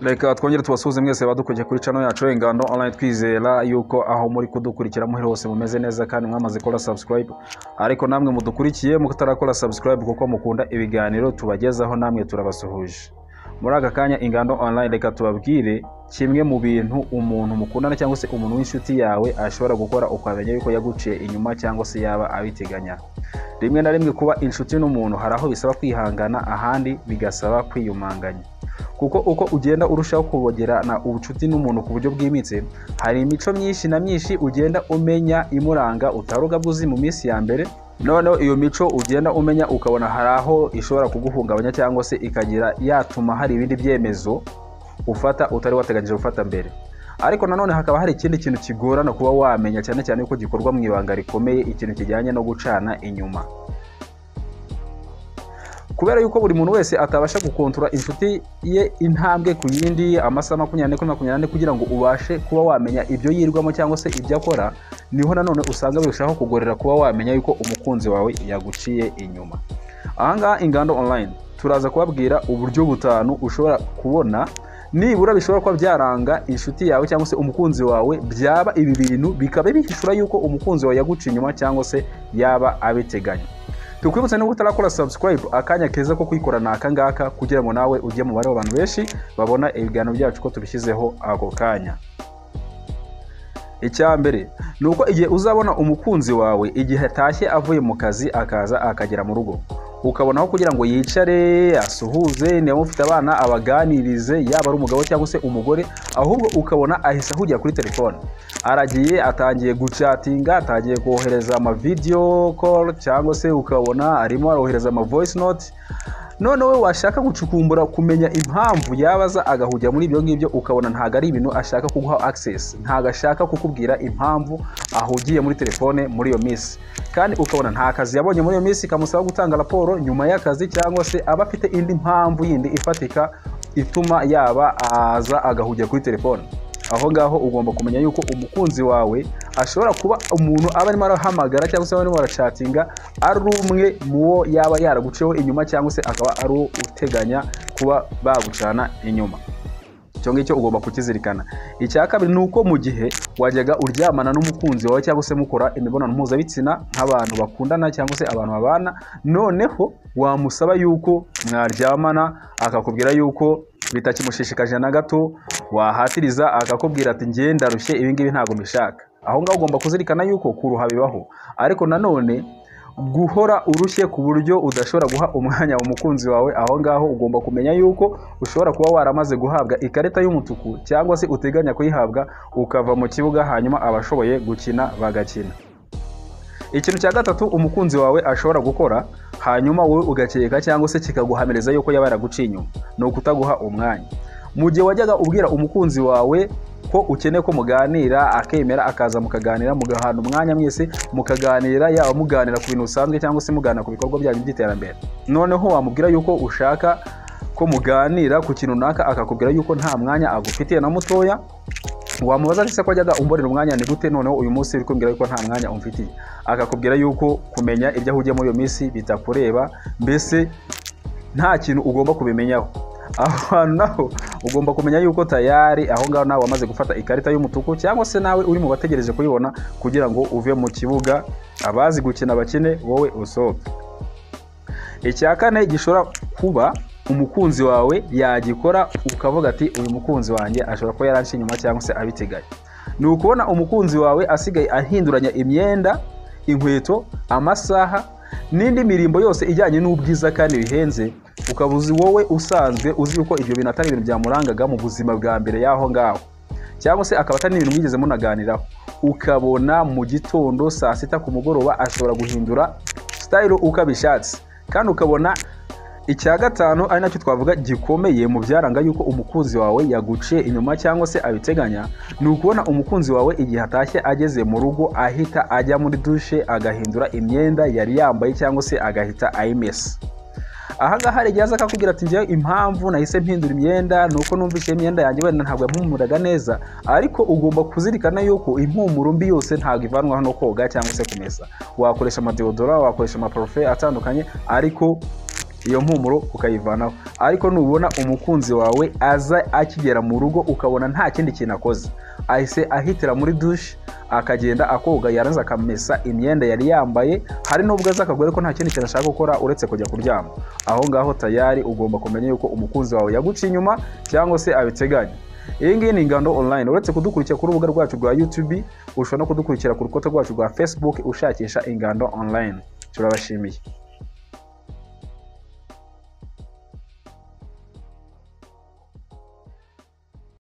Reka twongere tubasuhuze mwese badukurikiye kuri channel yacu Ingando Online, twizera yuko aho muri kudukurikira muhera hose mumeze neza kandi mwamaze kora subscribe, ariko namwe mudukurikiye mutarakora subscribe kuko mukunda ibiganiro tubagezaho namwe turabasuhuje. Muri aka kanya Ingando Online reka tubabwire kimwe mu bintu umuntu mukundana cyangwa se umuntu w'inshuti yawe ashobora gukora ukamenya yuko yaguciye inyuma cyangwa se yaba abiteganya. Rimwe na rimwe kuba inshuti n'umuntu haraho bisaba kwihangana, ahandi bigasaba kwiyumanganya. Kuko uko ugenda urushaho kubogerana ubucuti n'umuntu ku buryo bwimitse, hari imico myinshi na myinshi ugenda umenya imuranga utaruga bwuzi mu minsi ya mbere. Noneho iyo mico ugenda umenya ukabona haraho ishobora kuguhungabanya cyangwa se ikagira yatuma hari ibindi byemezo ufata utari wateganyije gufata mbere. Ariko nanone hakaba hari ikindi kintu kigorana kuba wamenya, cyane cyane uko gikorwa mu ibanga rikomeye, ikintu kijyanye no gucana inyuma. Kubera yuko buri muntu wese atabasha gukontora inshuti ye intambwe ku yindi amasaha 24 kugira ngo ubashe kuba wamenya ibyo yirwamo cyangwa se ibyo akora, niho nanone usanga birushaho kugorera kuba wamenya yuko umukunzi wawe yaguciye inyuma. Ahangaha Ingando Online turaza kubabwira uburyo butanu ushobora kubona nibura bishobora kuba byaranga inshuti yawe cyangwa se umukunzi wawe, byaba ibi bintu bikaba bihishura yuko umukunzi wawe yaguciye inyuma cyangwa se yaba abiteganya. Tukwibutsa niba utarakora subscribe, akanya keza ko kwikorana akangaka kugira ngo nawe ujye mu bare w'abantu benshi babona ibiganiro byacu ko tubishyizeho ako kanya. Icyambere nuko igihe uzabona umukunzi wawe igihe atashye avuye mu kazi akaza akagera mu rugo, ukabonaho kugira ngo yicare asuhuze, niba mufite abana abaganirize, yaba ari umugabo cyangwa se umugore, ahubwo ukabona ahise ahugira kuri telefone, aragiye atangiye guchatinga, atangiye kohereza ama video call cyangwa se ukabona arimo arohereza ama voice note. None we washaka gucukumbura kumenya impamvu yabaza agahujya muri ibyo ngibyo, ukabona ntago ari ibintu ashaka kuguha access, ntago ashaka kukubwira impamvu ahugiye muri telefone muri iyo minsi, kandi ukabona nta kazi yabonye muri iyo minsi kamusaba gutanga raporo nyuma y'akazi, cyangwa se aba afite indi mpamvu yindi ifatika ituma yaba aza agahujya kuri telefone. Aho ngaho ugomba kumenya yuko umukunzi wawe ashobora kuba umuntu aba arimo arahamagara cyangwa se arimo arachatinga ari umwe muwo yaba yaraguceho inyuma, cyangwa se akaba ari uteganya kuba bagucana inyuma. Cyo ngicyo ugomba kukizirikana. Icya kabiri nuko mu gihe wajyaga uryamana n'umukunzi wawe cyangwa se mukora imibonano mpuzabitsina nk'abantu bakundana cyangwa se abantu babana, noneho wamusaba yuko mwaryamana akakubwira yuko bitakimushishikaje na gato, wahatiriza akakubwira ati ngiye ndarushye ibi ngibi ntago mbishaka. Aho ngaho ugomba kuzirikana yuko kuruha bibaho, ariko nanone guhora urushye ku buryo udashobora guha umwanya umukunzi wawe, aho ngaho ugomba kumenya yuko ushobora kuba waramaze guhabwa ikarita y'umutuku cyangwa se uteganya kuyihabwa, ukava mu kibuga hanyuma abashoboye gukina bagakina. Ikintu cya gatatu umukunzi wawe ashobora gukora hanyuma wowe ugakeka cyangwa se kikaguhamireza yuko yaba yaraguciye inyuma, ni ukutaguha umwanya. Mu gihe wajyaga ubwira umukunzi wawe ko ukeneye ko muganira akemera akaza mukaganira, mugahana umwanya mwese mukaganira, yaba muganira ku bintu usanzwe cyangwa se muganira ku bikorwa byanyu by'iterambere, noneho wamubwira yuko ushaka ko muganira ku kintu runaka akakubwira yuko nta mwanya agufitiye na mutoya, wamubaza ati se ko ajyaga umborera umwanya ni gute noneho uyu munsi uri kumbwira yuko nta mwanya umfitiye, akakubwira yuko kumenya ibyo ahugiye muri iyo minsi bitakureba, mbese nta kintu ugomba kubimenyaho. Aho naho ugomba kumenya yuko tayari aho ngaho nawe wamaze gufata ikarita y'umutuku, cyangwa se nawe uri mu bategereje kuyibona kugira ngo uve mu kibuga, abazi gukina bakine wowe usohoke. Icya kane gishobora kuba umukunzi wawe yagikora ukavuga ati uyu mukunzi wanjye ashobora kuba yaranshi inyuma cyangwa se abiteganya, ni ukubona umukunzi wawe asigaye ahinduranya imyenda, inkweto, amasaha n'indi mirimbo yose ijyanye n'ubwiza kandi bihenze, ukabuzi wowe usanzwe uzi yuko ibyo bintu atari ibintu byamurangaga mu buzima bwa mbere y'aho ngaho, cyangwa se akaba atari ibintu mwigeze munaganiraho, ukabona mu gitondo saa sita ku mugoroba ashobora guhindura style uko abishatse. Kandi ukabona icya gatanu ari nacyo twavuga gikomeye mu byaranga yuko umukunzi wawe yaguciye inyuma cyangwa se abiteganya, ni ukubona umukunzi wawe igihe atashye ageze mu rugo ahita ajya muri dushe agahindura imyenda yari yambaye cyangwa se agahita ayimesa. Aha ngaha hari igihe aza akakubwira ati ngiye impamvu nahise mpindura imyenda nuko numvise imyenda yanjye wenda ntabwo yampumuraga neza, ariko ugomba kuzirikana yuko impumuro mbi yose ntabwo ivanwaho no koga cyangwa se kumesa. Wakoresha amadeodora, wakoresha amaparufe atandukanye, ariko iyo mpumuro ukayivanaho. Ariko nubona umukunzi wawe aza akigera mu rugo ukabona nta kindi kintu akoze, ahise ahitira muri douche akagenda akoga, yarangiza akamesa imyenda yari yambaye, hari n'ubwo aza akagore ko nta kindi kintu ashaka gukora uretse kujya kuryama, aho ngaho tayari ugomba kumenya yuko umukunzi wawe yaguciye inyuma cyangwa se abiteganya. Iyi ngiyi ni Ingando Online. Uretse kudukurikira ku rubuga rwacu rwa YouTube, ushobora no kudukurikira ku rukuta rwacu rwa Facebook ushakisha Ingando Online. Turabashimiye.